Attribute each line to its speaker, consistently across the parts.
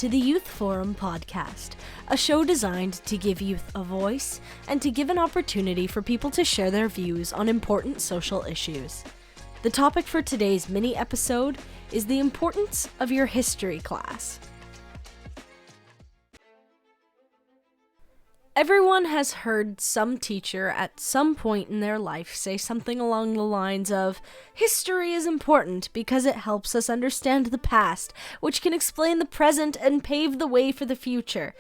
Speaker 1: to the Youth Forum podcast, a show designed to give youth a voice and to give an opportunity for people to share their views on important social issues. The topic for today's mini-episode is the importance of your history class. Everyone has heard some teacher at some point in their life say something along the lines of, "History is important because it helps us understand the past, which can explain the present and pave the way for the future."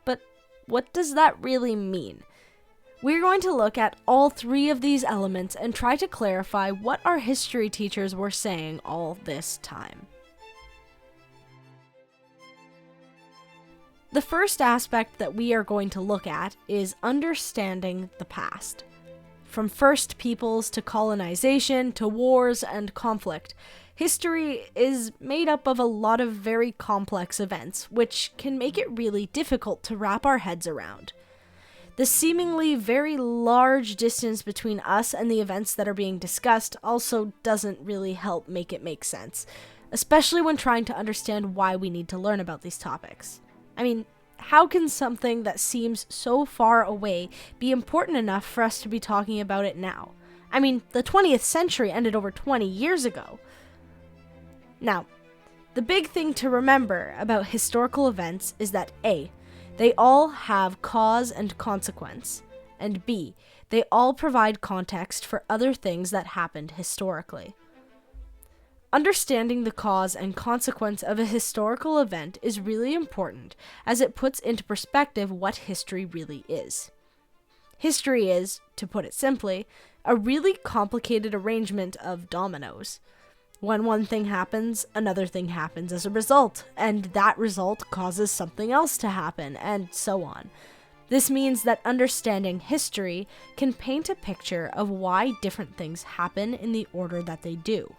Speaker 1: But what does that really mean? We're going to look at all three of these elements and try to clarify what our history teachers were saying all this time. The first aspect that we are going to look at is understanding the past. From first peoples to colonization to wars and conflict, history is made up of a lot of very complex events, which can make it really difficult to wrap our heads around. The seemingly very large distance between us and the events that are being discussed also doesn't really help make it make sense, especially when trying to understand why we need to learn about these topics. I mean, how can something that seems so far away be important enough for us to be talking about it now? I mean, the 20th century ended over 20 years ago. Now, the big thing to remember about historical events is that A, they all have cause and consequence, and B, they all provide context for other things that happened historically. Understanding the cause and consequence of a historical event is really important, as it puts into perspective what history really is. History is, to put it simply, a really complicated arrangement of dominoes. When one thing happens, another thing happens as a result, and that result causes something else to happen, and so on. This means that understanding history can paint a picture of why different things happen in the order that they do.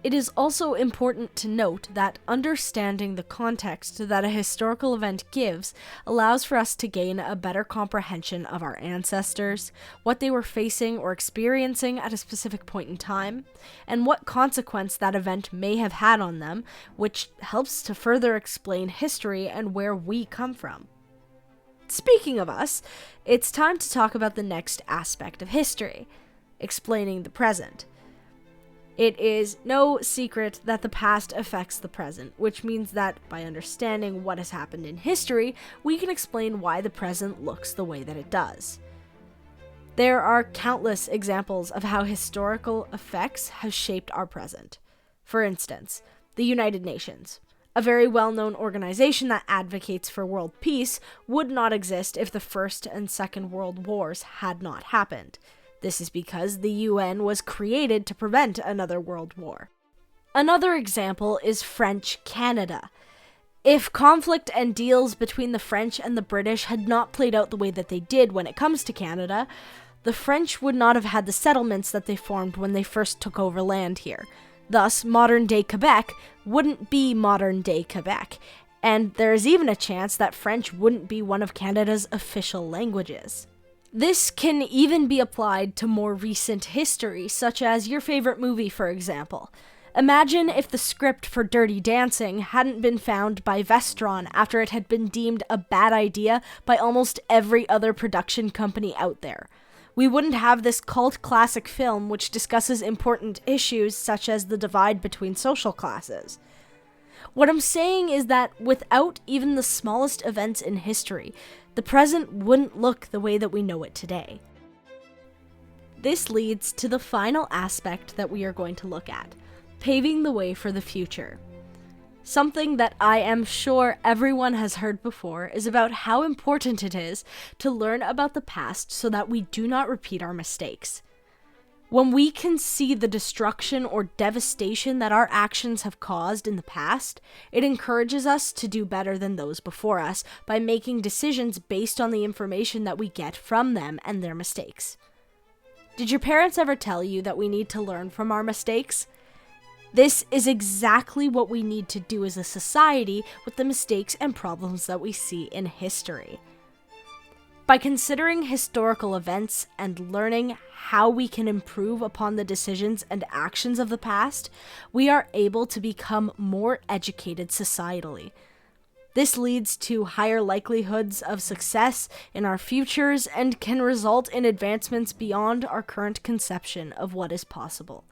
Speaker 1: It is also important to note that understanding the context that a historical event gives allows for us to gain a better comprehension of our ancestors, what they were facing or experiencing at a specific point in time, and what consequence that event may have had on them, which helps to further explain history and where we come from. Speaking of us, it's time to talk about the next aspect of history, explaining the present. It is no secret that the past affects the present, which means that by understanding what has happened in history, we can explain why the present looks the way that it does. There are countless examples of how historical effects have shaped our present. For instance, the United Nations, a very well-known organization that advocates for world peace, would not exist if the First and Second World Wars had not happened. This is because the UN was created to prevent another world war. Another example is French Canada. If conflict and deals between the French and the British had not played out the way that they did when it comes to Canada, the French would not have had the settlements that they formed when they first took over land here. Thus, modern-day Quebec wouldn't be modern-day Quebec, and there is even a chance that French wouldn't be one of Canada's official languages. This can even be applied to more recent history, such as your favorite movie, for example. Imagine if the script for Dirty Dancing hadn't been found by Vestron after it had been deemed a bad idea by almost every other production company out there. We wouldn't have this cult classic film which discusses important issues such as the divide between social classes. What I'm saying is that without even the smallest events in history, the present wouldn't look the way that we know it today. This leads to the final aspect that we are going to look at, paving the way for the future. Something that I am sure everyone has heard before is about how important it is to learn about the past so that we do not repeat our mistakes. When we can see the destruction or devastation that our actions have caused in the past, it encourages us to do better than those before us by making decisions based on the information that we get from them and their mistakes. Did your parents ever tell you that we need to learn from our mistakes? This is exactly what we need to do as a society with the mistakes and problems that we see in history. By considering historical events and learning how we can improve upon the decisions and actions of the past, we are able to become more educated societally. This leads to higher likelihoods of success in our futures and can result in advancements beyond our current conception of what is possible.